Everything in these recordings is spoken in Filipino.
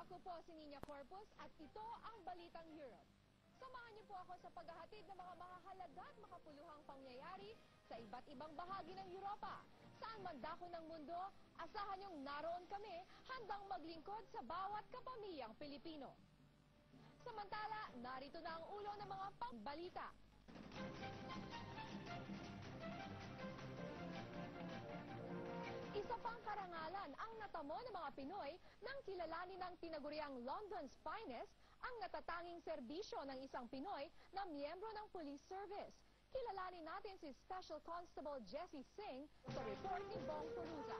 Ako po si Nina Corpus at ito ang Balitang Europe. Samahan niyo po ako sa paghahatid ng mga mahahalaga at makapuluhang pangyayari sa iba't ibang bahagi ng Europa. Saan man dako ng mundo, asahan niyong naroon kami handang maglingkod sa bawat kapamilyang Pilipino. Samantala, narito na ang ulo ng mga pangbalita. Isa pang karangalan ang natamo ng mga Pinoy nang kilalanin ng tinaguriang London's Finest ang natatanging serbisyo ng isang Pinoy na miyembro ng police service. Kilalanin natin si Special Constable Jessie Singh sa report ni Bong Puruza.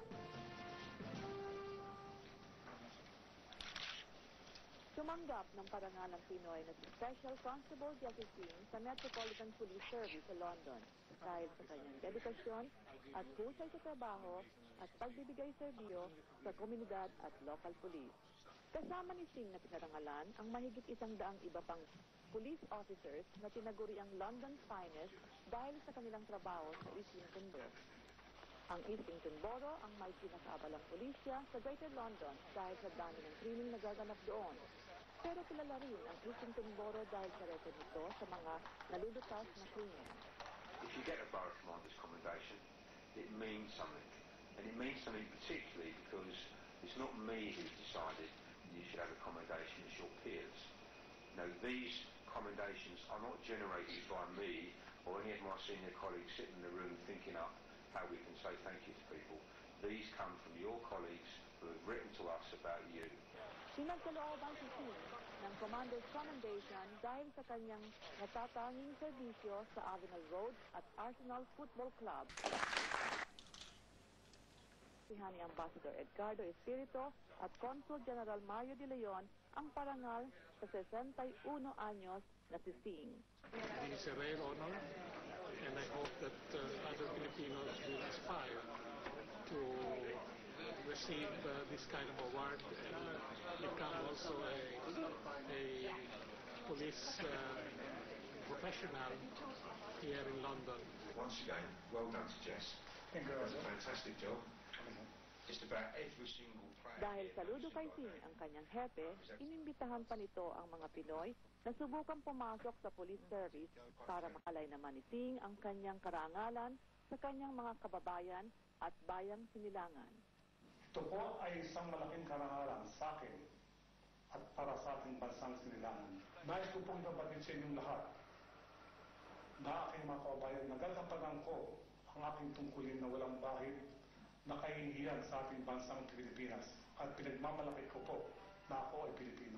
Tumanggap ng parangalang Pinoy na si Special Constable Jessie Singh sa Metropolitan Police Service sa London dahil sa kanyang dedikasyon at husay sa trabaho at pagbibigay serbisyo sa komunidad at local police. Kasama ni Singh na pinarangalan ang mahigit 100 iba pang police officers na tinaguri ang London's Finest dahil sa kanilang trabaho sa Islington Borough. Ang Islington Borough ang may pinakaabalang pulisya sa Greater London dahil sa dami ng krimeng nagaganap doon. Pero kilala rin ang Islington Borough dahil sa record nito sa mga nalulutas na krimen. If you get a Borough Commander's commendation, it means something. And it means something particularly because it's not me who's decided you should have a commendation, it's your peers. Now, these commendations are not generated by me or any of my senior colleagues sitting in the room thinking up how we can say thank you to people. These come from your colleagues who have written to us about you. Pinagkalooban si Singh ng Commander's Commendation dahil sa kanyang natatanging serbisyo sa Avenel Road at Arsenal Football Club. Ni Ambassador Edgardo Espirito at Consul General Mario De Leon ang parangal sa 61 anyos na si Singh. It is a rare honor, and I hope that other Filipinos will aspire to receive this kind of award and become also a police professional here in London. Once again, well done to Jess. Thank you. That's a fantastic job. Just about every single player. Dahil saludo kay Singh ang kanyang hepe, inimbitahan pa nito ang mga Pinoy na subukang pumasok sa police service para makalay naman ni Singh ang kanyang karangalan sa kanyang mga kababayan at bayang sinilangan. Ito po ay isang malaking karangalan sa akin at para sa ating bansang sinilangan. Nais ko pong ibabatid sa inyong lahat na aking mga kababayan, nagagampanan ko ang aking tungkulin na walang bahid na kahihiyan sa ating bansang Pilipinas at pinagmamalaki ko po na ako ay Pilipino.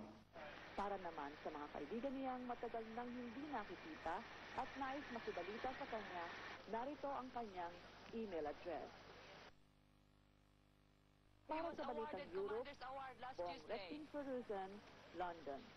Para naman sa mga kaibigan niyang matagal nang hindi nakikita at nais makibalita sa kanya, narito ang kanyang email address. Para sa Balitang Europe, Bong Puruza, London.